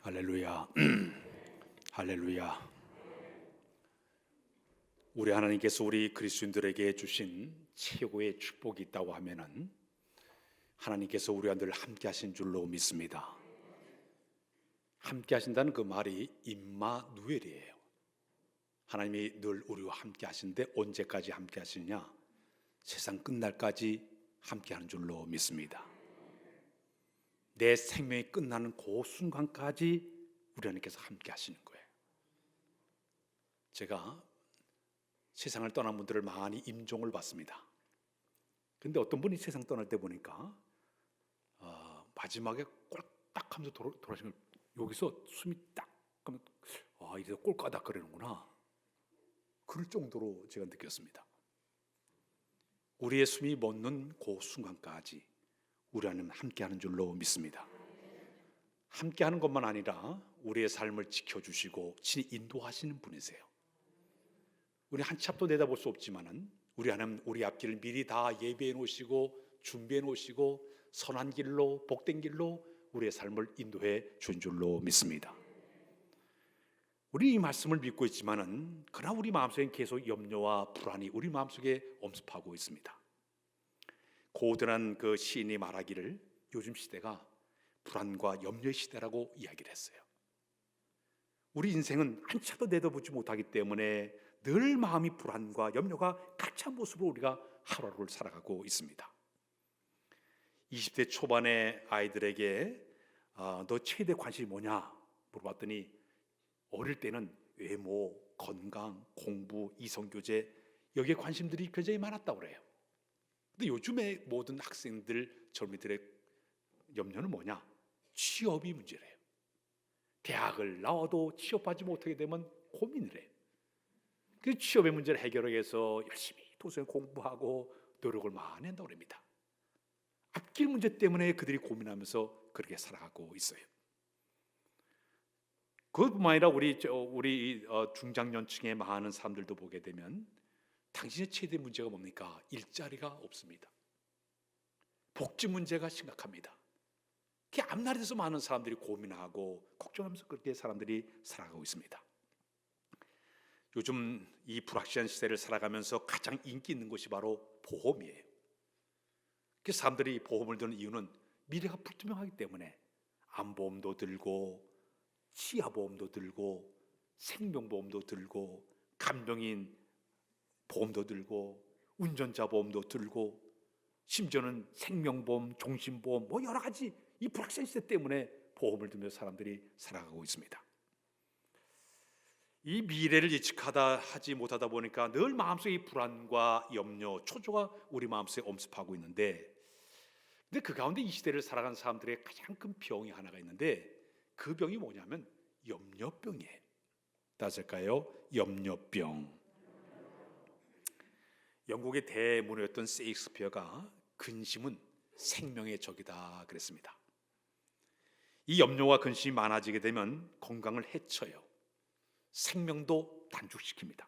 할렐루야. 할렐루야. 우리 하나님께서 우리 그리스도인들에게 주신 최고의 축복이 있다고 하면은 하나님께서 우리와 늘 함께 하신 줄로 믿습니다. 함께 하신다는 그 말이 임마누엘이에요. 하나님이 늘 우리와 함께 하시는데 언제까지 함께 하시느냐? 세상 끝날까지 함께 하는 줄로 믿습니다. 내 생명이 끝나는 그 순간까지 우리 하나님께서 함께 하시는 거예요. 제가 세상을 떠난 분들을 많이 임종을 받습니다. 근데 어떤 분이 세상 떠날 때 보니까 마지막에 꼴딱 하면서 돌아가시는 걸 여기서 숨이 딱 하면 이래서 꼴까닥 거리는구나, 그럴 정도로 제가 느꼈습니다. 우리의 숨이 멎는 그 순간까지 우리 하나님 함께하는 줄로 믿습니다. 함께하는 것만 아니라 우리의 삶을 지켜주시고 친히 인도하시는 분이세요. 우리 한 치 앞도 내다볼 수 없지만은 우리 하나님 우리 앞길을 미리 다 예비해 놓으시고 준비해 놓으시고 선한 길로 복된 길로 우리의 삶을 인도해 준 줄로 믿습니다. 우리 이 말씀을 믿고 있지만은 그러나 우리 마음속에 계속 염려와 불안이 우리 마음속에 엄습하고 있습니다. 고든한 그 시인이 말하기를 요즘 시대가 불안과 염려의 시대라고 이야기를 했어요. 우리 인생은 한 차도 내다보지 못하기 때문에 늘 마음이 불안과 염려가 가득 찬 모습으로 우리가 하루하루를 살아가고 있습니다. 20대 초반의 아이들에게 너 최대 관심이 뭐냐 물어봤더니 어릴 때는 외모, 건강, 공부, 이성교제 여기에 관심들이 굉장히 많았다고 그래요. 근데 요즘의 모든 학생들, 젊은이들의 염려는 뭐냐? 취업이 문제래요. 대학을 나와도 취업하지 못하게 되면 고민을 해요. 그 취업의 문제를 해결하기 위해서 열심히 도서관 공부하고 노력을 많이 한다고 합니다. 앞길 문제 때문에 그들이 고민하면서 그렇게 살아가고 있어요. 그것뿐만 아니라 우리 중장년층의 많은 사람들도 보게 되면 당신의 최대 문제가 뭡니까? 일자리가 없습니다. 복지 문제가 심각합니다. 그 앞날에서 많은 사람들이 고민하고 걱정하면서 그렇게 사람들이 살아가고 있습니다. 요즘 이 불확실한 시대를 살아가면서 가장 인기 있는 것이 바로 보험이에요. 그 사람들이 보험을 드는 이유는 미래가 불투명하기 때문에 암보험도 들고 치아보험도 들고 생명보험도 들고 간병인 보험도 들고 운전자 보험도 들고 심지어는 생명보험, 종신보험 여러 가지 이 불확실한 시대 때문에 보험을 들며 사람들이 살아가고 있습니다. 이 미래를 예측하다 하지 못하다 보니까 늘 마음속에 이 불안과 염려, 초조가 우리 마음속에 엄습하고 있는데 근데 그 가운데 이 시대를 살아가는 사람들의 가장 큰 병이 하나가 있는데 그 병이 뭐냐면 염려병이에요. 따질까요? 염려병. 영국의 대문호였던 셰익스피어가 근심은 생명의 적이다 그랬습니다. 이 염려와 근심이 많아지게 되면 건강을 해쳐요. 생명도 단축시킵니다.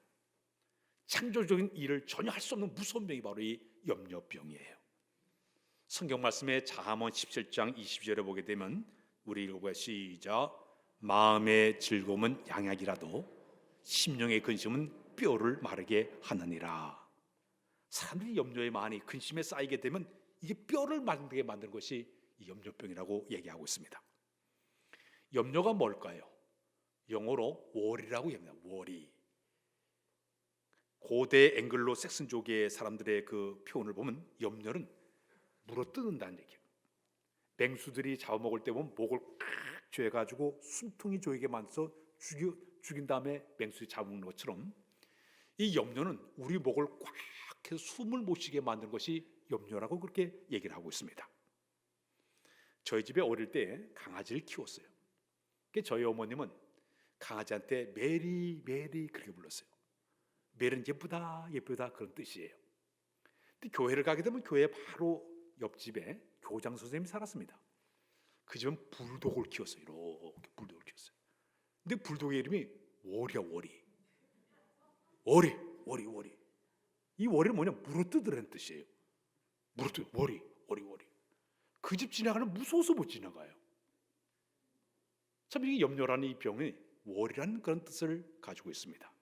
창조적인 일을 전혀 할 수 없는 무서운 병이 바로 이 염려병이에요. 성경 말씀에 잠언 17장 20절에 보게 되면 우리 읽어봐요. 시작. 마음의 즐거움은 양약이라도 심령의 근심은 뼈를 마르게 하느니라. 사람들이 염려에 많이 근심에 쌓이게 되면 이게 뼈를 마르게 만드는 것이 이 염려병이라고 얘기하고 있습니다. 염려가 뭘까요? 영어로 worry라고 합니다. worry. 고대 앵글로 색슨족의 사람들의 그 표현을 보면 염려는 물어뜯는다는 얘기예요. 맹수들이 잡아먹을 때 보면 목을 꽉 조여가지고 숨통이 조이게 만들어서 죽인 다음에 맹수들이 잡아먹는 것처럼 이 염려는 우리 목을 꽉 해서 숨을 못 쉬게 만드는 것이 염려라고 그렇게 얘기를 하고 있습니다. 저희 집에 어릴 때 강아지를 키웠어요. 저희 어머님은 강아지한테 메리 메리 그렇게 불렀어요. 메리는 예쁘다 예쁘다 그런 뜻이에요. 근데 교회를 가게 되면 교회 바로 옆집에 교장 선생님이 살았습니다. 그 집은 불독을 키웠어요. 이렇게 불독을 키웠어요. 근데 불독의 이름이 워리야 워리. 워리. 이 워리는 뭐냐? 물어뜯으라는 뜻이에요. 물어뜯 워리. 그 집 지나가는 무서워서 못 지나가요. 참 이 염려라는 이 병이 월이라는 그런 뜻을 가지고 있습니다.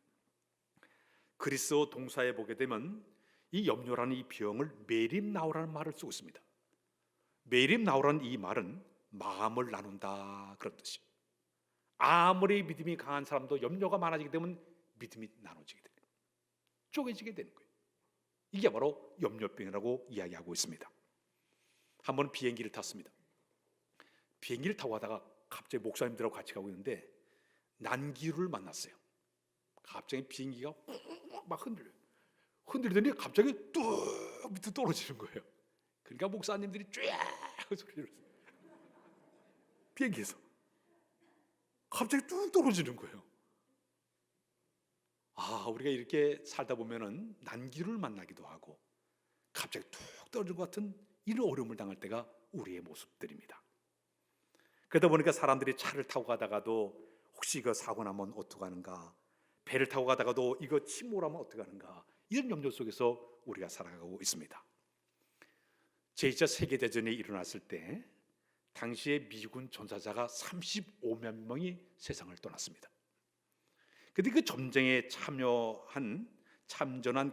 그리스어 동사에 보게 되면 이 염려라는 이 병을 메림 나오라는 말을 쓰고 있습니다. 메림 나오라는 이 말은 마음을 나눈다 그런 뜻이에요. 아무리 믿음이 강한 사람도 염려가 많아지게 되면 믿음이 나눠지게 돼요. 쪼개지게 되는 거예요. 이게 바로 염려병이라고 이야기하고 있습니다. 한번 비행기를 탔습니다. 비행기를 타고 가다가 갑자기 목사님들하고 같이 가고 있는데 난기류를 만났어요. 갑자기 비행기가 막 흔들려요. 흔들더니 갑자기 뚝 밑으로 떨어지는 거예요. 그러니까 목사님들이 쫙 소리를 했어요. 비행기에서 갑자기 뚝 떨어지는 거예요. 우리가 이렇게 살다 보면은 난기를 만나기도 하고 갑자기 툭 떨어질 것 같은 이런 어려움을 당할 때가 우리의 모습들입니다. 그러다 보니까 사람들이 차를 타고 가다가도 혹시 이거 사고 나면 어떡하는가, 배를 타고 가다가도 이거 침몰하면 어떡하는가, 이런 염려 속에서 우리가 살아가고 있습니다. 제2차 세계대전이 일어났을 때 당시에 미군 전사자가 35만 명이 세상을 떠났습니다. 근데 그 전쟁에 참전한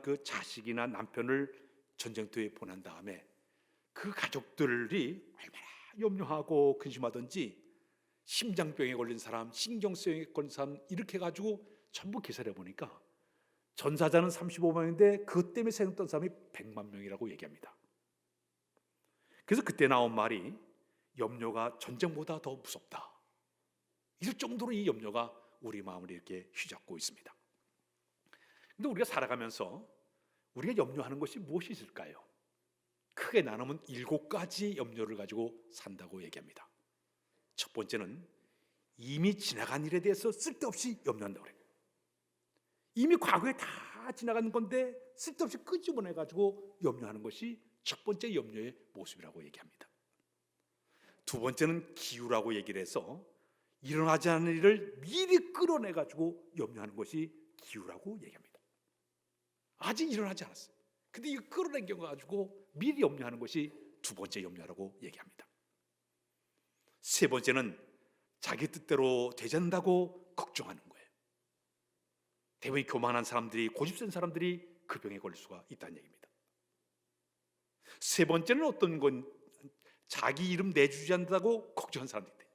그 자식이나 남편을 전쟁터에 보낸 다음에 그 가족들이 얼마나 염려하고 근심하던지 심장병에 걸린 사람, 신경성에 걸린 사람 이렇게 해가지고 전부 계산해 보니까 전사자는 35만 명인데 그것 때문에 세상 떤 사람이 100만 명이라고 얘기합니다. 그래서 그때 나온 말이 염려가 전쟁보다 더 무섭다. 이럴 정도로 이 염려가 우리 마음을 이렇게 휘잡고 있습니다. 근데 우리가 살아가면서 우리가 염려하는 것이 무엇이 있을까요? 크게 나누면 7가지 염려를 가지고 산다고 얘기합니다. 첫 번째는 이미 지나간 일에 대해서 쓸데없이 염려한다고 그래요. 이미 과거에 다 지나간 건데 쓸데없이 끄집어내 가지고 염려하는 것이 첫 번째 염려의 모습이라고 얘기합니다. 두 번째는 기우라고 얘기를 해서 일어나지 않은 일을 미리 끌어내 가지고 염려하는 것이 기우라고 얘기합니다. 아직 일어나지 않았어요. 근데 이거 끌어당겨 가지고 미리 염려하는 것이 두 번째 염려라고 얘기합니다. 세 번째는 자기 뜻대로 되지 않는다고 걱정하는 거예요. 대부분 교만한 사람들이, 고집센 사람들이 그 병에 걸릴 수가 있다는 얘기입니다. 세 번째는 어떤 건 자기 이름 내주지 않는다고 걱정하는 사람들이 있대요.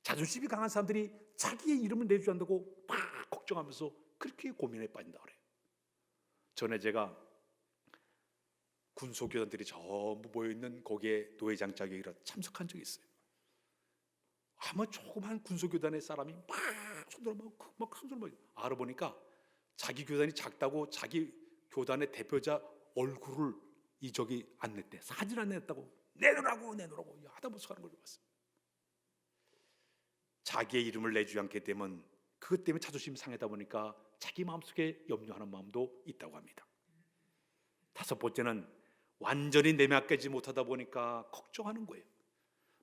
자존심이 강한 사람들이 자기의 이름을 내주지 않는다고 막 걱정하면서 그렇게 고민에 빠진다 그래요. 전에 제가 군소교단들이 전부 모여있는 거기에 노예장자격이라 참석한 적이 있어요. 아마 조그만 군소교단의 사람이 막 손들어 알아보니까 자기 교단이 작다고 자기 교단의 대표자 얼굴을 안 냈대. 사진 안 냈다고 내놓으라고 하다 못해 하는 걸 봤어요. 자기의 이름을 내주지 않게 되면 그것 때문에 자존심이 상하다 보니까 자기 마음속에 염려하는 마음도 있다고 합니다. 다섯 번째는 완전히 내맡기지 못하다 보니까 걱정하는 거예요.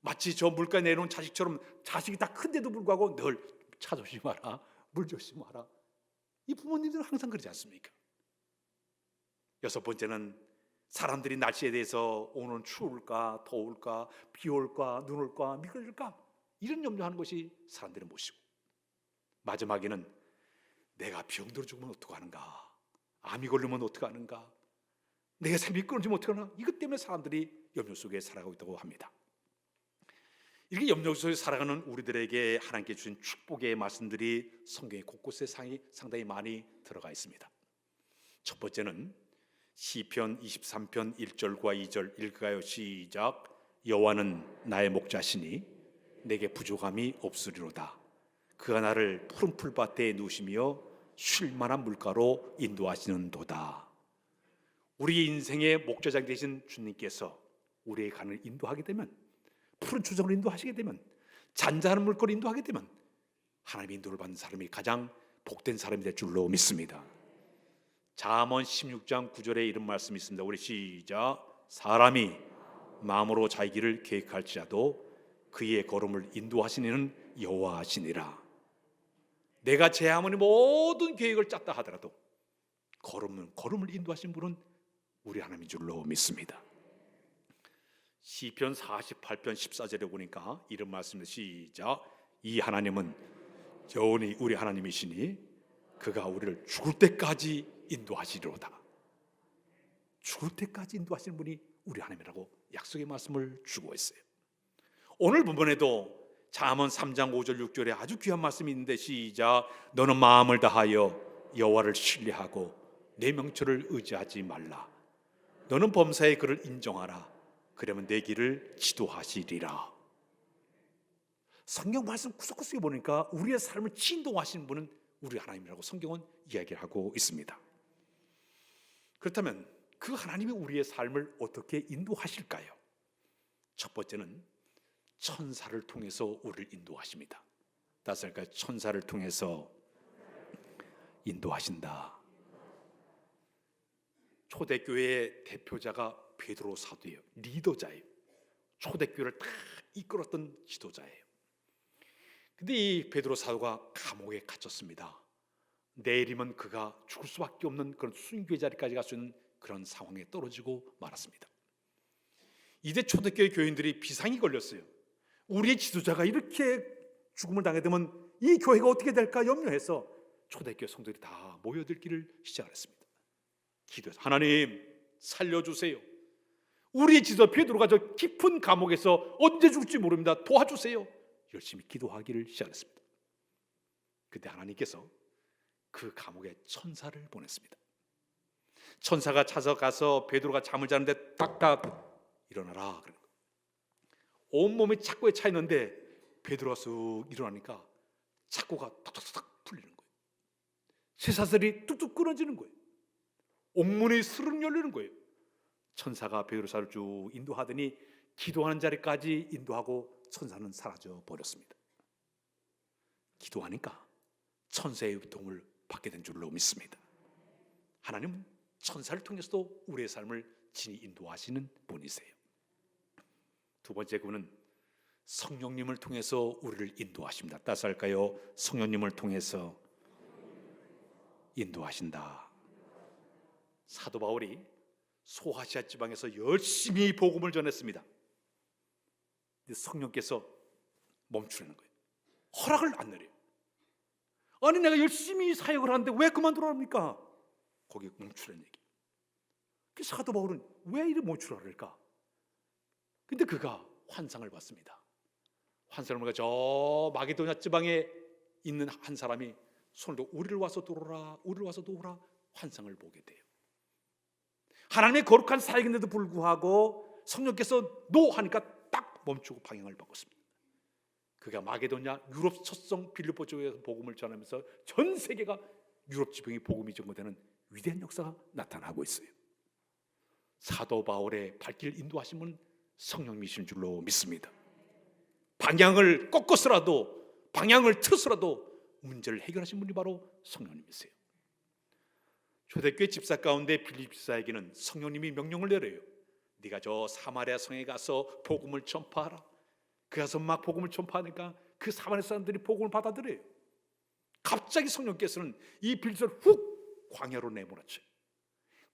마치 저 물가에 내놓은 자식처럼 자식이 다 큰데도 불구하고 늘 차 조심하라, 물 조심하라. 이 부모님들은 항상 그러지 않습니까? 여섯 번째는 사람들이 날씨에 대해서 오늘은 추울까, 더울까, 비 올까, 눈 올까, 미끄러질까, 이런 염려하는 것이 사람들의 모습이고, 마지막에는 내가 병들어 죽으면 어떡하는가, 암이 걸리면 어떡하는가, 내가 삶이 끊어지면 어떡하나, 이것 때문에 사람들이 염려 속에 살아가고 있다고 합니다. 이렇게 염려 속에 살아가는 우리들에게 하나님께 주신 축복의 말씀들이 성경의 곳곳에 상당히 많이 들어가 있습니다. 첫 번째는 시편 23편 1절과 2절 읽어요. 시작. 여호와는 나의 목자시니 내게 부족함이 없으리로다. 그가 나를 푸른 풀밭에 누시며 쉴 만한 물가로 인도하시는도다. 우리 인생의 목자장 되신 주님께서 우리의 간을 인도하게 되면, 푸른 초장을 인도하시게 되면, 잔잔한 물가로 인도하게 되면 하나님의 인도를 받는 사람이 가장 복된 사람이 될 줄로 믿습니다. 잠언 16장 9절에 이런 말씀이 있습니다. 우리 시작. 사람이 마음으로 자기 길을 계획할지라도 그의 걸음을 인도하시는 여호와시니라. 내가 제 아무리 모든 계획을 짰다 하더라도 걸음을 인도하신 분은 우리 하나님인 줄로 믿습니다. 시편 48편 14절에 보니까 이런 말씀입니다. 시작. 이 하나님은 여호와니 우리 하나님이시니 그가 우리를 죽을 때까지 인도하시리로다. 죽을 때까지 인도하시는 분이 우리 하나님이라고 약속의 말씀을 주고 있어요. 오늘 본문에도 잠언 3장 5절 6절에 아주 귀한 말씀이 있는데, 시작. 너는 마음을 다하여 여호와를 신뢰하고 내 명철을 의지하지 말라. 너는 범사의 그를 인정하라. 그러면 내 길을 지도하시리라. 성경 말씀 구석구석에 보니까 우리의 삶을 진동하시는 분은 우리 하나님이라고 성경은 이야기를 하고 있습니다. 그렇다면 그 하나님이 우리의 삶을 어떻게 인도하실까요? 첫 번째는 천사를 통해서 우리를 인도하십니다. 다섯 가지 천사를 통해서 인도하신다. 초대교회의 대표자가 베드로 사도예요. 리더자예요. 초대교회를 다 이끌었던 지도자예요. 근데 이 베드로 사도가 감옥에 갇혔습니다. 내일이면 그가 죽을 수밖에 없는 그런 순교의 자리까지 갈 수 있는 그런 상황에 떨어지고 말았습니다. 이때 초대교회 교인들이 비상이 걸렸어요. 우리의 지도자가 이렇게 죽음을 당하게 되면 이 교회가 어떻게 될까 염려해서 초대교회 성도들이 다 모여들기를 시작했습니다. 기도해서 하나님 살려주세요. 우리의 지도자 베드로가 저 깊은 감옥에서 언제 죽을지 모릅니다. 도와주세요. 열심히 기도하기를 시작했습니다. 그때 하나님께서 그 감옥에 천사를 보냈습니다. 천사가 찾아가서 베드로가 잠을 자는데 딱딱 일어나라 그런 거예요. 온몸이 착고에 차 있는데 베드로가 쑥 일어나니까 착고가 탁탁탁 풀리는 거예요. 쇠사슬이 뚝뚝 끊어지는 거예요. 옥문이 스르륵 열리는 거예요. 천사가 베드로를 쭉 인도하더니 기도하는 자리까지 인도하고 천사는 사라져 버렸습니다. 기도하니까 천사의 도움을 받게 된 줄로 믿습니다. 하나님은 천사를 통해서도 우리의 삶을 친히 인도하시는 분이세요. 두 번째, 그분은 성령님을 통해서 우리를 인도하십니다. 따서 할까요? 성령님을 통해서 인도하신다. 사도 바울이 소아시아 지방에서 열심히 복음을 전했습니다. 성령께서 멈추라는 거예요. 허락을 안 내려요. 아니 내가 열심히 사역을 하는데 왜 그만두랍니까? 거기 멈추라는 얘기. 그 사도 바울은 왜 이렇게 멈추라 그럴까? 근데 그가 환상을 봤습니다. 환상을 보니까 저 마게도냐 지방에 있는 한 사람이 손을 들고 우리를 와서 도우라, 우리를 와서 도우라 환상을 보게 돼요. 하나님의 거룩한 사역인데도 불구하고 성령께서 노 하니까 딱 멈추고 방향을 바꿨습니다. 그가 마게도냐 유럽 첫성 빌립보 쪽에서 복음을 전하면서 전 세계가 유럽 지방이 복음이 전거되는 위대한 역사가 나타나고 있어요. 사도 바울의 발길 인도하신 분은 성령이신 줄로 믿습니다. 방향을 꺾어서라도 방향을 틀어서라도 문제를 해결하신 분이 바로 성령님이세요. 초대교회 집사 가운데 빌립 집사에게는 성령님이 명령을 내려요. 네가 저 사마리아 성에 가서 복음을 전파하라. 그 가서 막 복음을 전파하니까 그 사마리아 사람들이 복음을 받아들여요. 갑자기 성령께서는 이 빌립 집사를 훅 광야로 내몰아쳐요.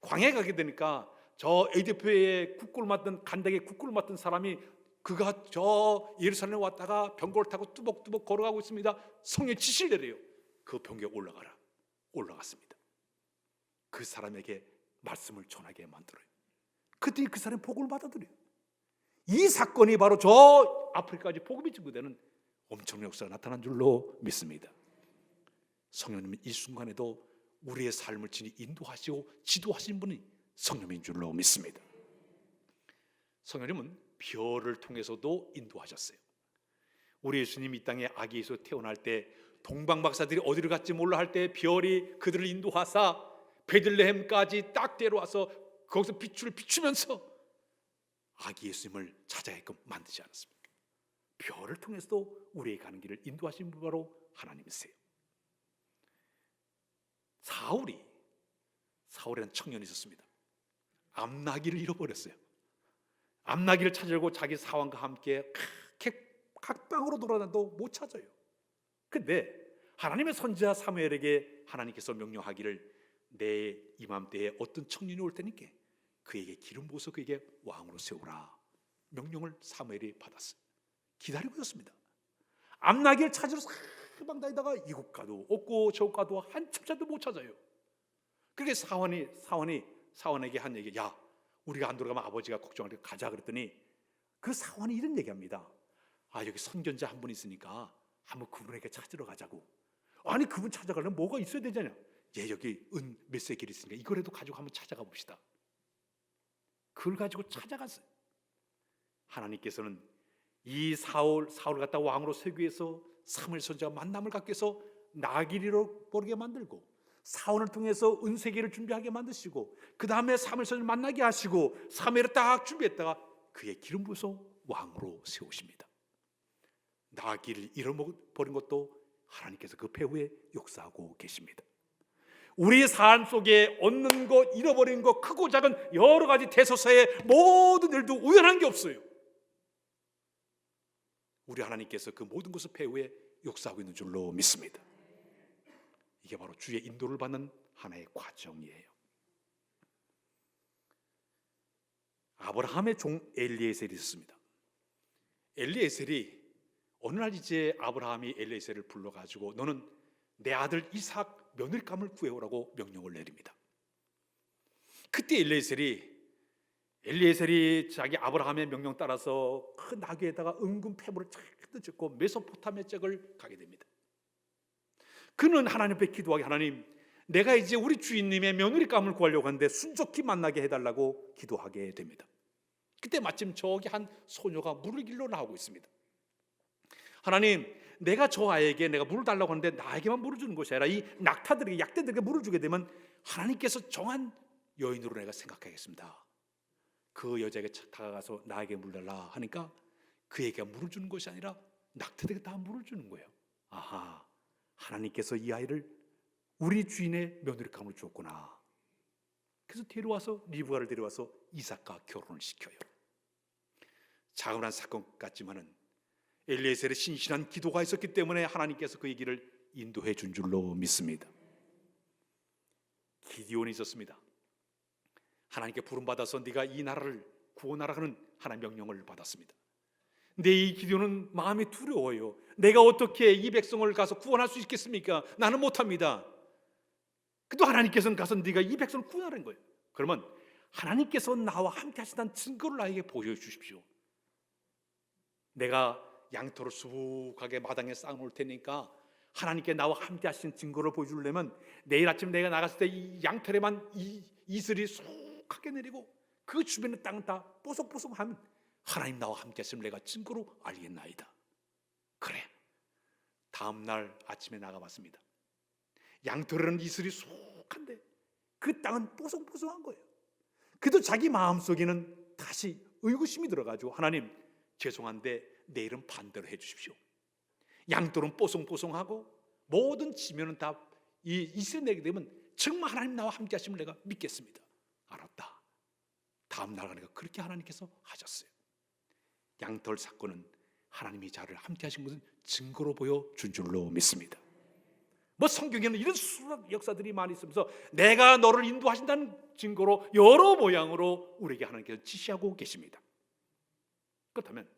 광야에 가게 되니까 저 에디오피아의 국고를 맡던 간다게 국고를 맡던 사람이 그가 저 예루살렘에 왔다가 병거를 타고 뚜벅뚜벅 걸어가고 있습니다. 성령이 지시를 내려요. 그 병거에 올라가라. 올라갔습니다. 그 사람에게 말씀을 전하게 만들어요. 그때 그 사람이 복음을 받아들여요. 이 사건이 바로 저 아프리카까지 복음이 증거되는 엄청난 역사가 나타난 줄로 믿습니다. 성령님은 이 순간에도 우리의 삶을 친히 인도하시고 지도하신 분이 성령인 줄로 믿습니다. 성령님은 별을 통해서도 인도하셨어요. 우리 예수님이 이 땅에 아기 예수 태어날 때 동방 박사들이 어디를 갈지 몰라 할 때 별이 그들을 인도하사 베들레헴까지 딱 데려와서 거기서 빛을 비추면서 아기 예수님을 찾아야끔 만들지 않았습니까? 별을 통해서도 우리의 가는 길을 인도하신 분 바로 하나님이세요. 사울이라는 청년이 있었습니다. 암나기를 잃어버렸어요. 암나기를 찾으려고 자기 사원과 함께 각방으로 돌아다녀도 못 찾아요. 근데 하나님의 선지자 사무엘에게 하나님께서 명령하기를 내 이맘때에 어떤 청년이 올 테니까 그에게 기름 부어서 그에게 왕으로 세우라 명령을 사무엘이 받았어요. 기다리고 있었습니다. 암나기를 찾으러 사방 다니다가 이곳 가도 없고 저곳 가도 한참 찾아도 못 찾아요. 그렇게 사원에게 한 얘기, 야, 우리가 안 돌아가면 아버지가 걱정하니까 가자 그랬더니 그 사원이 이런 얘기합니다. 아, 여기 선견자 한 분 있으니까 한번 그분에게 찾으러 가자고. 아니, 그분 찾아가려면 뭐가 있어야 되잖아요. 예, 여기 은 몇세 길 있으니까 이거라도 가지고 한번 찾아가 봅시다. 그걸 가지고 찾아갔어요. 하나님께서는 이 사울을 갖다 왕으로 세우기 위해서 사무엘 선지자와 만남을 갖기 위해서 나귀를 보게 만들고, 사울을 통해서 은세기를 준비하게 만드시고, 그 다음에 사무엘 선지자를 만나게 하시고, 사무엘을 딱 준비했다가 그의 기름 부어서 왕으로 세우십니다. 나귀를 잃어버린 것도 하나님께서 그 배후에 역사하고 계십니다. 우리의 삶 속에 얻는 것, 잃어버린 것, 크고 작은 여러 가지 대소사의 모든 일도 우연한 게 없어요. 우리 하나님께서 그 모든 것을 배후에 역사하고 있는 줄로 믿습니다. 이게 바로 주의 인도를 받는 하나의 과정이에요. 아브라함의 종 엘리에셀이 있었습니다. 엘리에셀이 어느 날 이제 아브라함이 엘리에셀을 불러가지고 너는 내 아들 이삭 며느리감을 구해오라고 명령을 내립니다. 그때 엘리에셀이 자기 아브라함의 명령 따라서 큰 나귀에다가 은금 패물을 잔뜩 싣고 메소포타미아 쪽을 가게 됩니다. 그는 하나님 앞에 기도하게, 하나님, 내가 이제 우리 주인님의 며느리감을 구하려고 하는데 순조기 만나게 해달라고 기도하게 됩니다. 그때 마침 저기 한 소녀가 물을 길러 나오고 있습니다. 하나님, 내가 저 아이에게 내가 물을 달라고 하는데 나에게만 물을 주는 것이 아니라 이 낙타들에게, 약대들에게 물을 주게 되면 하나님께서 정한 여인으로 내가 생각하겠습니다. 그 여자에게 다가가서 나에게 물 달라 하니까 그에게 물을 주는 것이 아니라 낙타들에게 다 물을 주는 거예요. 아하, 하나님께서 이 아이를 우리 주인의 며느리감으로 주었구나. 그래서 리브가를 데려와서 이삭과 결혼을 시켜요. 자그마한 사건 같지만은 엘리에셀의 신실한 기도가 있었기 때문에 하나님께서 그의 길을 인도해 준 줄로 믿습니다. 기디온이 있었습니다. 하나님께 부름받아서 네가 이 나라를 구원하라 하는 하나님의 명령을 받았습니다. 근데 이 기디온은 마음이 두려워요. 내가 어떻게 이 백성을 가서 구원할 수 있겠습니까? 나는 못합니다. 그래도 하나님께서는 가서 네가 이 백성을 구원하라는 거예요. 그러면 하나님께서 나와 함께 하신다는 증거를 나에게 보여주십시오. 내가 양털을 수북하게 마당에 쌓아놓을 테니까 하나님께 나와 함께 하신 증거를 보여주려면 내일 아침 내가 나갔을 때 이 양털에만 이슬이 수북하게 내리고 그 주변의 땅은 다 뽀송뽀송하면 하나님 나와 함께 하시면 내가 증거로 알겠나이다. 그래, 다음 날 아침에 나가봤습니다. 양털에는 이슬이 수북한데 그 땅은 뽀송뽀송한 거예요. 그래도 자기 마음속에는 다시 의구심이 들어가지고 하나님, 죄송한데 내일은 반대로 해주십시오. 양털은 뽀송뽀송하고 모든 지면은 다 이슬이 내게 되면 정말 하나님 나와 함께 하시면 내가 믿겠습니다. 알았다. 다음 날 가니까 그렇게 하나님께서 하셨어요. 양털 사건은 하나님이 자를 함께 하신 것은 증거로 보여준 줄로 믿습니다. 성경에는 이런 수많은 역사들이 많이 있으면서 내가 너를 인도하신다는 증거로 여러 모양으로 우리에게 하나님께서 지시하고 계십니다. 그렇다면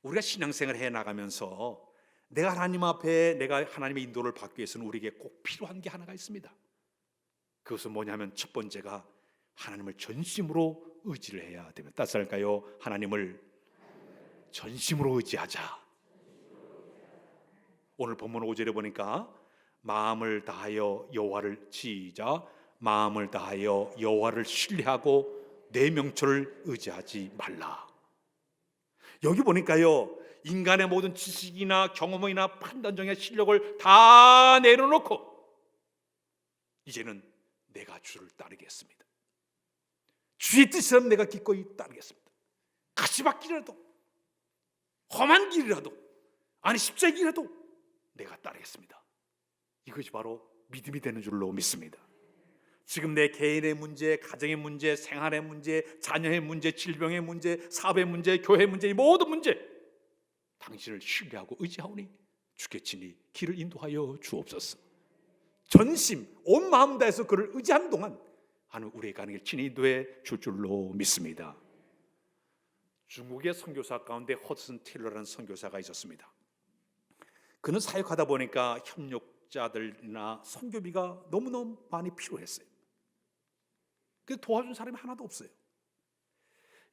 우리가 신앙생활을 해나가면서 내가 하나님 앞에 내가 하나님의 인도를 받기 위해서는 우리에게 꼭 필요한 게 하나가 있습니다. 그것은 뭐냐면 첫 번째가 하나님을 전심으로 의지를 해야 됩니다. 따스할까요? 하나님을 전심으로 의지하자. 오늘 본문 5절에 보니까 마음을 다하여 여호와를 마음을 다하여 여호와를 신뢰하고 내 명철을 의지하지 말라. 여기 보니까요, 인간의 모든 지식이나 경험이나 판단력의 실력을 다 내려놓고 이제는 내가 주를 따르겠습니다. 주의 뜻이라면 내가 기꺼이 따르겠습니다. 가시밭길이라도 험한 길이라도 십자의 길이라도 내가 따르겠습니다. 이것이 바로 믿음이 되는 줄로 믿습니다. 지금 내 개인의 문제, 가정의 문제, 생활의 문제, 자녀의 문제, 질병의 문제, 사업의 문제, 교회 문제, 이 모든 문제 당신을 신뢰하고 의지하오니 주께 친히 길을 인도하여 주옵소서. 전심 온 마음 다해서 그를 의지하는 동안 하나님 우리의 가는 길 친히 인도해 줄 줄로 믿습니다. 중국의 선교사 가운데 허드슨 테일러라는 선교사가 있었습니다. 그는 사역하다 보니까 협력자들이나 선교비가 너무너무 많이 필요했어요. 그래서 도와준 사람이 하나도 없어요.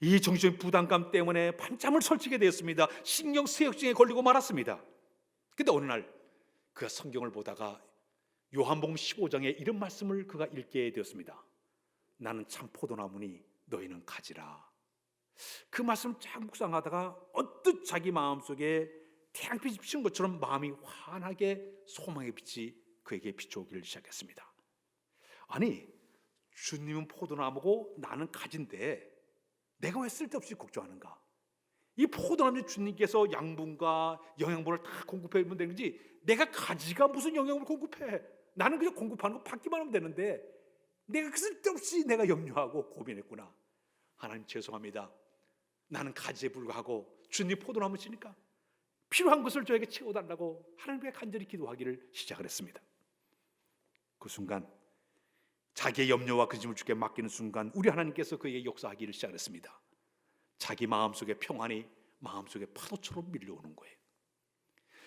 이 정신적인 부담감 때문에 밤잠을 설치게 되었습니다. 신경쇠약증에 걸리고 말았습니다. 근데 어느 날 그가 성경을 보다가 요한복음 15장에 이런 말씀을 그가 읽게 되었습니다. 나는 참 포도나무니 너희는 가지라. 그 말씀을 쫙 묵상하다가 언뜻 자기 마음속에 태양빛이 비치는 것처럼 마음이 환하게 소망의 빛이 그에게 비춰오기를 시작했습니다. 아니, 주님은 포도나무고 나는 가지인데 내가 왜 쓸데없이 걱정하는가? 이 포도나무에 주님께서 양분과 영양분을 다 공급해 주면 되는 거지, 내가 가지가 무슨 영양분을 공급해? 나는 그냥 공급하는 거 받기만 하면 되는데 내가 그 쓸데없이 내가 염려하고 고민했구나. 하나님 죄송합니다. 나는 가지에 불과하고 주님 포도나무시니까 필요한 것을 저에게 채워달라고 하나님께 간절히 기도하기를 시작을 했습니다. 그 순간 자기의 염려와 근심을 주께 맡기는 순간 우리 하나님께서 그에게 역사하기를 시작했습니다. 자기 마음속에 평안이 마음속에 파도처럼 밀려오는 거예요.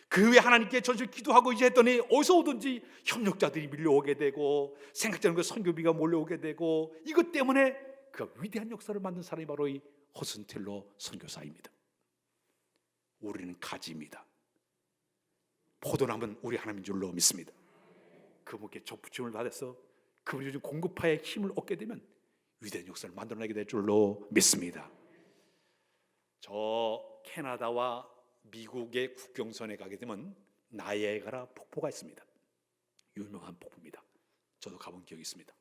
그 후에 하나님께 전실 기도하고 이제 했더니 어디서 오든지 협력자들이 밀려오게 되고 생각지 않은 선교비가 몰려오게 되고, 이것 때문에 그 위대한 역사를 만든 사람이 바로 이 허슨 텔러 선교사입니다. 우리는 가지입니다. 포도나무는 우리 하나님인 줄로 믿습니다. 그분께 접붙임을 받아서 그분이 요즘 공급하에 힘을 얻게 되면 위대한 역사를 만들어내게 될 줄로 믿습니다. 저 캐나다와 미국의 국경선에 가게 되면 나이아가라 폭포가 있습니다. 유명한 폭포입니다. 저도 가본 기억이 있습니다.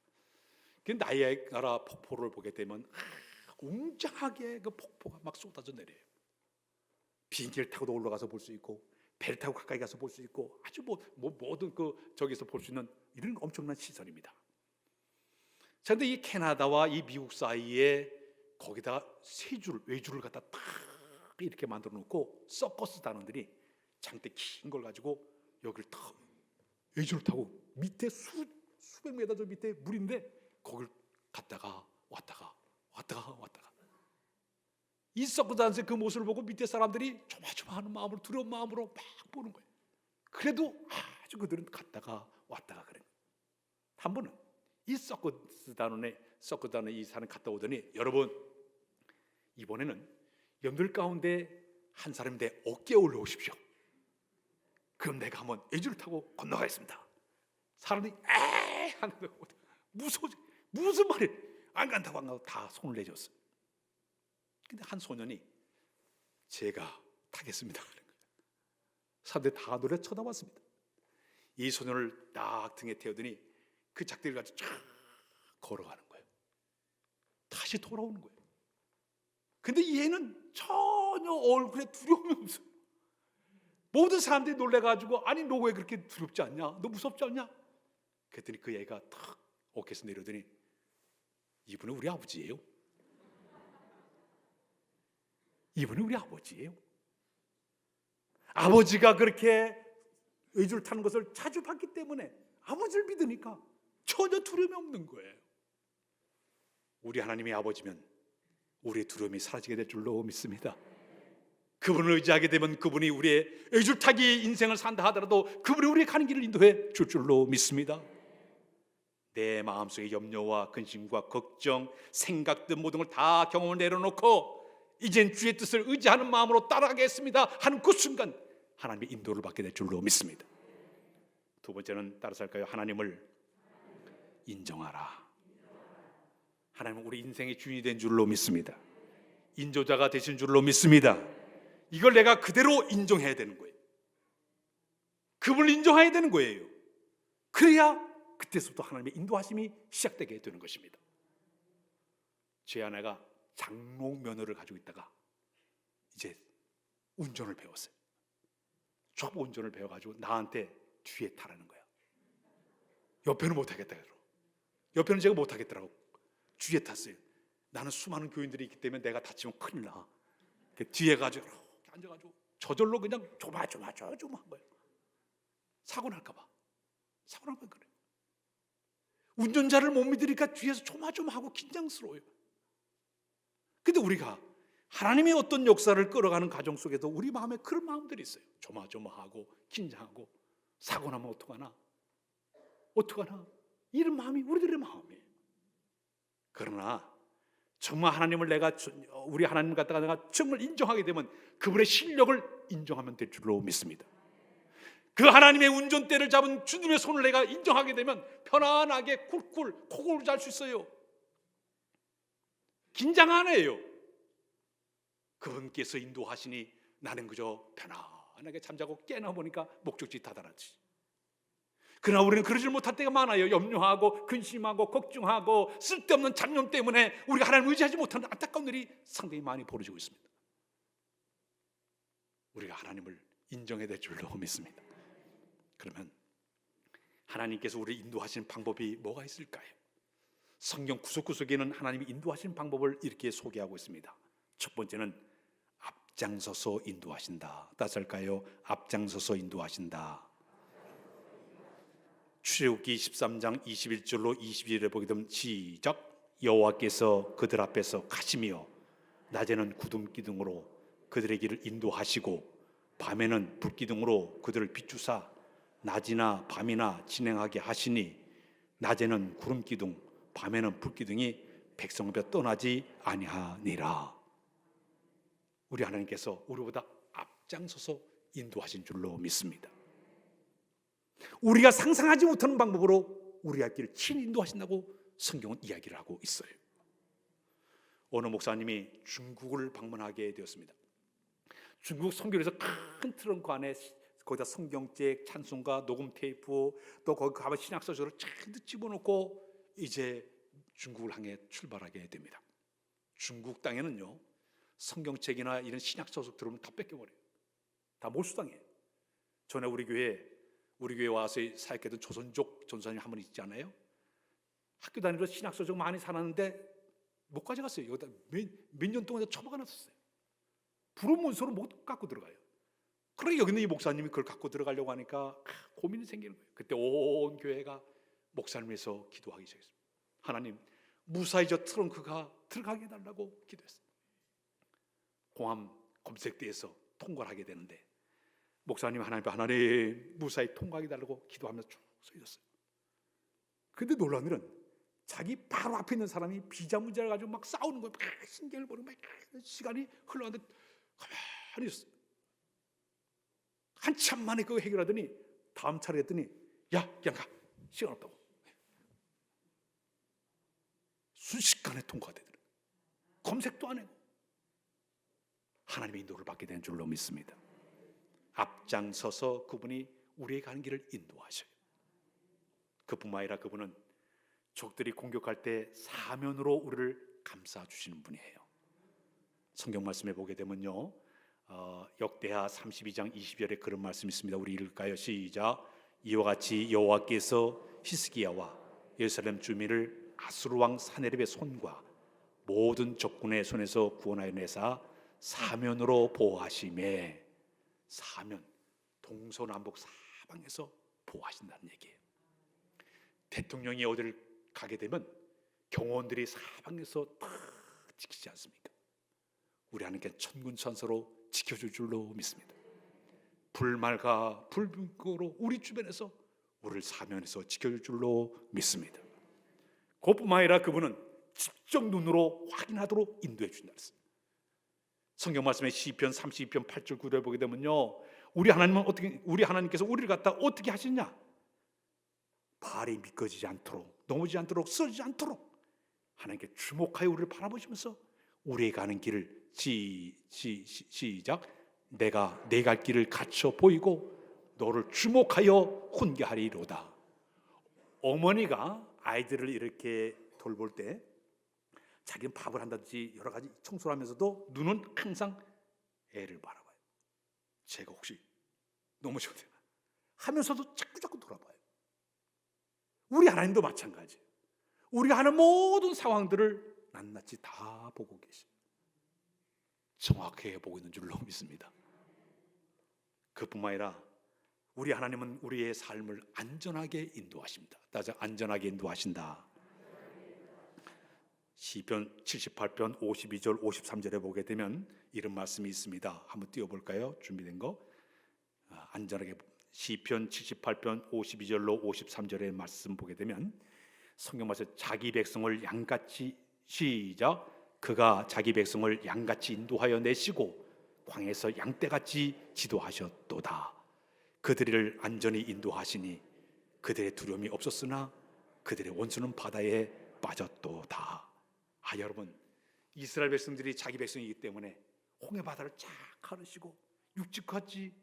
그 나이아가라 폭포를 보게 되면 웅장하게 그 폭포가 막 쏟아져 내려요. 비행기를 타고도 올라가서 볼 수 있고 배를 타고 가까이 가서 볼 수 있고 아주 모든 그 저기서 볼 수 있는 이런 엄청난 시설입니다. 그런데 이 캐나다와 이 미국 사이에 거기다가 외줄을 갖다 딱 이렇게 만들어 놓고 서커스 단원들이 장대 긴 걸 가지고 여기를 탁 외줄을 타고 밑에 수백 미터 저 밑에 물인데 거기를 갔다가 왔다가 이 서커스 단원의 그 모습을 보고 밑에 사람들이 조마조마하는 마음으로 두려운 마음으로 막 보는 거예요. 그래도 아주 그들은 갔다가 왔다가 그래요. 한 번은 이 서커스 단원의 이 산을 갔다 오더니, 여러분 이번에는 여러분들 가운데 한 사람인데 어깨에 올라오십시오. 그럼 내가 한번 애주를 타고 건너가겠습니다. 사람들이 에이 하는데 무슨 말이 안 간다고 다 손을 내줬어요. 근데 한 소년이 제가 타겠습니다 하는 거예요. 사람들이 다 노래 쳐다봤습니다. 이 소년을 딱 등에 태우더니 그 작대를 가지고 쫙 걸어가는 거예요. 다시 돌아오는 거예요. 근데 얘는 전혀 얼굴에 두려움이 없어요. 모든 사람들이 놀래가지고 아니 너 왜 그렇게 두렵지 않냐? 너 무섭지 않냐? 그랬더니 그 애가 탁 어깨에서 내려더니 이분은 우리 아버지예요. 이분은 우리 아버지예요. 아버지가 그렇게 외줄 타는 것을 자주 봤기 때문에 아버지를 믿으니까 전혀 두려움이 없는 거예요. 우리 하나님의 아버지면 우리의 두려움이 사라지게 될 줄로 믿습니다. 그분을 의지하게 되면 그분이 우리의 외줄타기 인생을 산다 하더라도 그분이 우리의 가는 길을 인도해 줄 줄로 믿습니다. 내 마음속의 염려와 근심과 걱정, 생각 등 모든 걸 다 경험을 내려놓고 이젠 주의 뜻을 의지하는 마음으로 따라가겠습니다 하는 그 순간 하나님의 인도를 받게 될 줄로 믿습니다. 두 번째는 따라서 할까요? 하나님을 인정하라. 하나님은 우리 인생의 주인이 된 줄로 믿습니다. 인조자가 되신 줄로 믿습니다. 이걸 내가 그대로 인정해야 되는 거예요. 그분을 인정해야 되는 거예요. 그래야 그때부터 하나님의 인도하심이 시작되게 되는 것입니다. 제 아내가 장로 면허를 가지고 있다가 이제 운전을 배웠어요. 초보 운전을 배워가지고 나한테 뒤에 타라는 거야. 옆에는 못하겠다. 옆에는 제가 못하겠더라고. 뒤에 탔어요. 나는 수많은 교인들이 있기 때문에 내가 다치면 큰일 나. 뒤에 가지고 이렇게 앉아가지고 저절로 그냥 조마조마한 거예요. 사고 날까봐. 그래. 운전자를 못 믿으니까 뒤에서 조마조마하고 긴장스러워요. 근데 우리가 하나님의 어떤 역사를 끌어가는 가정 속에도 우리 마음에 그런 마음들이 있어요. 조마조마하고 긴장하고 사고 나면 어떡하나 이런 마음이 우리들의 마음이에요. 그러나 정말 하나님을 우리 하나님 갖다가 내가 정말 인정하게 되면 그분의 실력을 인정하면 될 줄로 믿습니다. 그 하나님의 운전대를 잡은 주님의 손을 내가 인정하게 되면 편안하게 쿨쿨 코골 잘 수 있어요. 긴장 안 해요. 그분께서 인도하시니 나는 그저 편안하게 잠자고 깨나 보니까 목적지 다다랐지. 그러나 우리는 그러질 못할 때가 많아요. 염려하고 근심하고 걱정하고 쓸데없는 잡념 때문에 우리가 하나님을 의지하지 못하는 안타까운 일이 상당히 많이 벌어지고 있습니다. 우리가 하나님을 인정해야 될 줄로 믿습니다. 그러면 하나님께서 우리를 인도하시는 방법이 뭐가 있을까요? 성경 구석구석에는 하나님이 인도하시는 방법을 이렇게 소개하고 있습니다. 첫 번째는 앞장서서 인도하신다. 따라서 할까요? 앞장서서 인도하신다. 출애굽기 13장 21절로 22절에 보게 되면 시작. 여호와께서 그들 앞에서 가시며 낮에는 구름 기둥으로 그들의 길을 인도하시고 밤에는 불 기둥으로 그들을 비추사 낮이나 밤이나 진행하게 하시니 낮에는 구름 기둥 밤에는 불 기둥이 백성 앞에 떠나지 아니하니라. 우리 하나님께서 우리보다 앞장서서 인도하신 줄로 믿습니다. 우리가 상상하지 못하는 방법으로 우리의 길을 친히 인도하신다고 성경은 이야기를 하고 있어요. 어느 목사님이 중국을 방문하게 되었습니다. 중국 선교에서 큰 트렁크 안에 거기다 성경책, 찬송가, 녹음 테이프, 또 거기 가면 신약서적을 잔뜩 집어넣고 이제 중국을 향해 출발하게 됩니다. 중국 땅에는요, 성경책이나 이런 신약서적 들어오면 다 뺏겨버려요. 다 몰수당해요. 전에 우리 교회 와서 사역했던 조선족 전사님 한 분 있지 않아요? 학교 다니면서 신약서적 많이 사놨는데 못 가져갔어요. 여기다 몇 년 동안 처박아 놨었어요. 부른 문서로 못 갖고 들어가요. 그러니까 여기 있는 이 목사님이 그걸 갖고 들어가려고 하니까 고민이 생기는 거예요. 그때 온 교회가 목사님을 위해서 기도하기 시작했습니다. 하나님, 무사히 저 트렁크가 들어가게 해달라고 기도했어요. 공항 검색대에서 통과를 하게 되는데 목사님, 하나님 무사히 통과하게 해달라고 기도하면서 쭉 서 있었어요. 근데 놀라운 일은 자기 바로 앞에 있는 사람이 비자 문제를 가지고 막 싸우는 거예요. 막 신경을 버리고 막 시간이 흘러가는데 가만히 있었어요. 한참 만에 그거 해결하더니 다음 차례 했더니 야, 그냥 가. 시간 없다고. 순식간에 통과가 되더라고요. 검색도 안 해요. 하나님의 인도를 받게 된 줄로 믿습니다. 앞장서서 그분이 우리의 가는 길을 인도하셔요. 그뿐만 아니라 그분은 적들이 공격할 때 사면으로 우리를 감싸주시는 분이에요. 성경 말씀에 보게 되면요, 역대하 32장 20절에 그런 말씀이 있습니다. 우리 읽을까요? 시작. 이와 같이 여호와께서 히스기야와 예루살렘 주민을 아수르 왕 사네립의 손과 모든 적군의 손에서 구원하여 내사 사면으로 보호하시매. 사면, 동서남북 사방에서 보호하신다는 얘기예요. 대통령이 어디를 가게 되면 경호원들이 사방에서 다 지키지 않습니까? 우리 하나님께 천군천사로 지켜줄 줄로 믿습니다. 불말과 불빛으로 우리 주변에서 우리를 사면에서 지켜줄 줄로 믿습니다. 그뿐만 아니라 그분은 직접 눈으로 확인하도록 인도해 주신다 했습니다. 성경 말씀에 시편 32편 8절 9절을 보게 되면요, 우리 하나님께서 우리를 갖다 어떻게 하시냐? 발이 미끄러지지 않도록, 넘어지지 않도록, 쓰러지지 않도록 하나님께 주목하여 우리를 바라보시면서 우리의 가는 길을 시작. 내가 내 갈 길을 갖춰 보이고 너를 주목하여 훈계하리로다. 어머니가 아이들을 이렇게 돌볼 때 자기는 밥을 한다든지 여러 가지 청소를 하면서도 눈은 항상 애를 바라봐요. 제가 혹시 넘어져도 되나 하면서도 자꾸 돌아봐요. 우리 하나님도 마찬가지예요. 우리가 하는 모든 상황들을 낱낱이 다 보고 계셔요. 정확하게 보고 있는 줄로 믿습니다. 그뿐만 아니라 우리 하나님은 우리의 삶을 안전하게 인도하십니다. 따져 안전하게 인도하신다. 시편 78편 52절 53절에 보게 되면 이런 말씀이 있습니다. 한번 띄워볼까요? 준비된 거 안전하게. 시편 78편 52절로 53절의 말씀 보게 되면 성경 말씀, 자기 백성을 양같이, 시작, 그가 자기 백성을 양같이 인도하여 내시고 광에서 양떼같이 지도하셨도다. 그들을 안전히 인도하시니 그들의 두려움이 없었으나 그들의 원수는 바다에 빠졌도다. 여러분, 이스라엘 백성들이 자기 백성이기 때문에 홍해 바다를 쫙 가르시고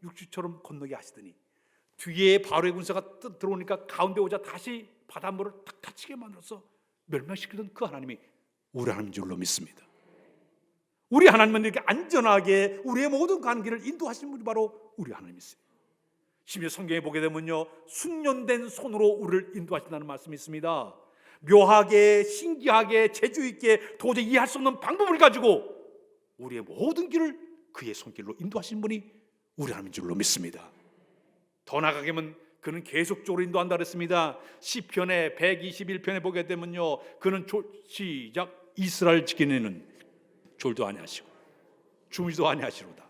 육지처럼 건너게 하시더니 뒤에 바로의 군사가 들어오니까 가운데 오자 다시 바닷물을 탁 닫히게 만들어서 멸망시키던 그 하나님이 우리 하나님인 줄로 믿습니다. 우리 하나님은 이렇게 안전하게 우리의 모든 가는 길을 인도하시는 분이 바로 우리 하나님이세요. 심지어 성경에 보게 되면요, 숙련된 손으로 우리를 인도하신다는 말씀이 있습니다. 묘하게, 신기하게, 재주 있게 도저히 이해할 수 없는 방법을 가지고 우리의 모든 길을 그의 손길로 인도하시는 분이 우리 하나님인 줄로 믿습니다. 더 나아가게 하면 그는 계속적으로 인도한다 그랬습니다. 시편의 121편에 보게 되면요, 그는 시작, 이스라엘 지키는 졸도 아니하시고 주무지도 아니하시로다.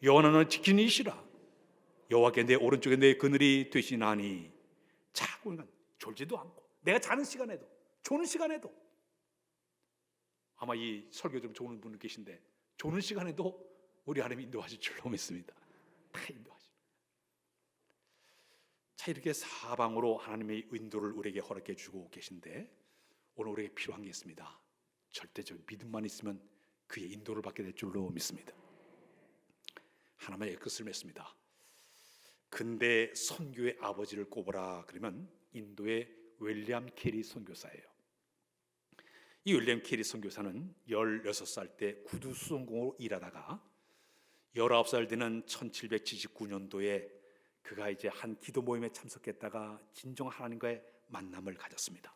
여호와는 지키는 이시라. 여호와께 내 오른쪽에 내 그늘이 되시나니. 자꾸 졸지도 않고 내가 자는 시간에도 조는 시간에도, 아마 이 설교 좀 좋은 분들 계신데 조는 시간에도 우리 하나님이 인도하실 줄로 믿습니다. 다 인도하시죠. 자, 이렇게 사방으로 하나님의 인도를 우리에게 허락해 주고 계신데 오늘 우리에게 필요한 게 있습니다. 절대적 믿음만 있으면 그의 인도를 받게 될 줄로 믿습니다. 하나님의 끝을 맺습니다. 근대 선교의 아버지를 꼽으라 그러면 인도의 윌리엄 캐리 선교사예요. 이 윌리엄 캐리 선교사는 16살 때 구두 수송공으로 일하다가 19살 되는 1779년도에 그가 이제 한 기도 모임에 참석했다가 진정 하나님과의 만남을 가졌습니다.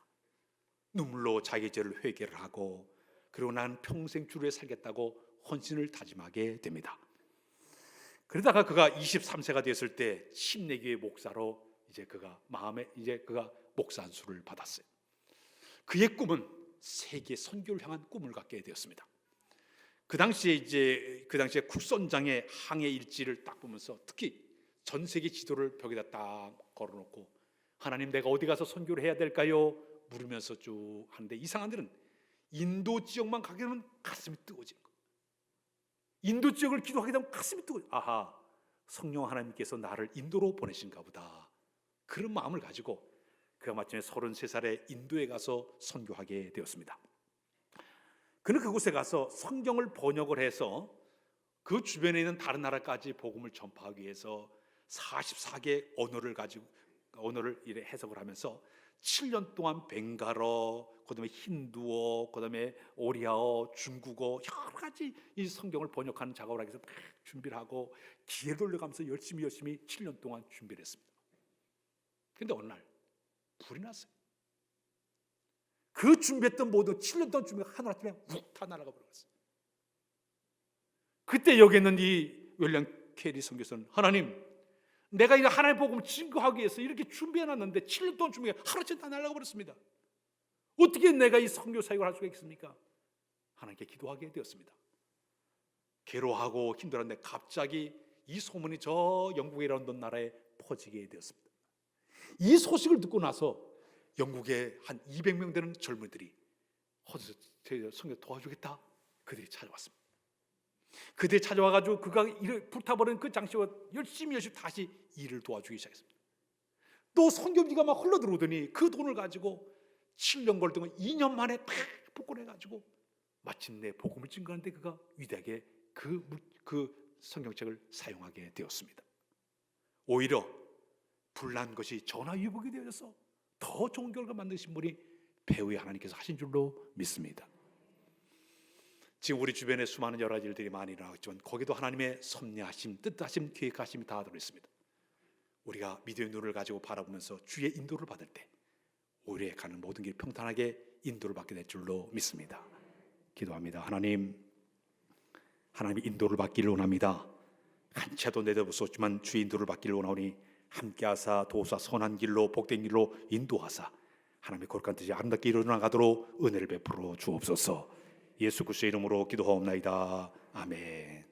눈물로 자기 죄를 회개를 하고 그리고 난 평생 주를 살겠다고 헌신을 다짐하게 됩니다. 그러다가 그가 23세가 되었을 때 침례교회 목사로 그가 목사 안수를 받았어요. 그의 꿈은 세계 선교를 향한 꿈을 갖게 되었습니다. 그 당시에 국선장의 항해 일지를 딱 보면서 특히 전 세계 지도를 벽에다 딱 걸어놓고 하나님, 내가 어디 가서 선교를 해야 될까요? 물으면서 쭉 하는데 이상한 일은 인도 지역만 가게 되면 가슴이 뜨거워지는 거예요. 인도 지역을 기도하게 되면 가슴이 뜨거워져요. 아하, 성령 하나님께서 나를 인도로 보내신가 보다. 그런 마음을 가지고 그가 마침내 33살에 인도에 가서 선교하게 되었습니다. 그는 그곳에 가서 성경을 번역을 해서 그 주변에 있는 다른 나라까지 복음을 전파하기 위해서 44개 언어를 이래 해석을 하면서 7년 동안 벵갈어, 그다음에 힌두어, 그다음에 오리아어, 중국어 여러 가지 이 성경을 번역하는 작업을 하기 위해서 막 준비를 하고 기회 돌려가면서 열심히 7년 동안 준비를 했습니다. 그런데 어느 날 불이 났어요. 그 준비했던 모든 7년 동안 준비가 하루아침에 훅 다 날아가 버렸어요. 그때 여기 있는 이 윌리엄 캐리 선교사는, 하나님, 내가 이 하나님의 복음을 증거하기 위해서 이렇게 준비해놨는데 7년 동안 준비가 하루아침에 다 날아가 버렸습니다. 어떻게 내가 이 선교 사역을 할 수가 있습니까? 하나님께 기도하게 되었습니다. 괴로워하고 힘들었는데 갑자기 이 소문이 저 영국의 런던 나라에 퍼지게 되었습니다. 이 소식을 듣고 나서 영국에 한 200명 되는 젊은이들이 선교 도와주겠다, 그들이 찾아왔습니다. 그들이 찾아와가지고 그가 불타버린 그 장식과 열심히 다시 일을 도와주기 시작했습니다. 또 선교비가 막 흘러들어오더니 그 돈을 가지고 7년 걸리던 2년 만에 팍 복권해가지고 마침내 복음을 증거하는데 그가 위대하게 그 성경책을 사용하게 되었습니다. 오히려 불난 것이 전화위복이 되어서 더 좋은 결과 만드신 분이 배우의 하나님께서 하신 줄로 믿습니다. 지금 우리 주변에 수많은 여러 가지 일들이 많이 일어나고 있지만 거기도 하나님의 섭리하심, 뜻하심, 계획하심이 다 들어있습니다. 우리가 믿음의 눈을 가지고 바라보면서 주의 인도를 받을 때 우리의 가는 모든 길 평탄하게 인도를 받게 될 줄로 믿습니다. 기도합니다. 하나님의 인도를 받기를 원합니다. 한 채도 내다볼 수 없지만 주의 인도를 받기를 원하오니 함께하사 도우사 선한 길로 복된 길로 인도하사 하나님의 거룩한 뜻이 아름답게 이루어나가도록 은혜를 베풀어 주옵소서. 예수 그리스도의 이름으로 기도하옵나이다. 아멘.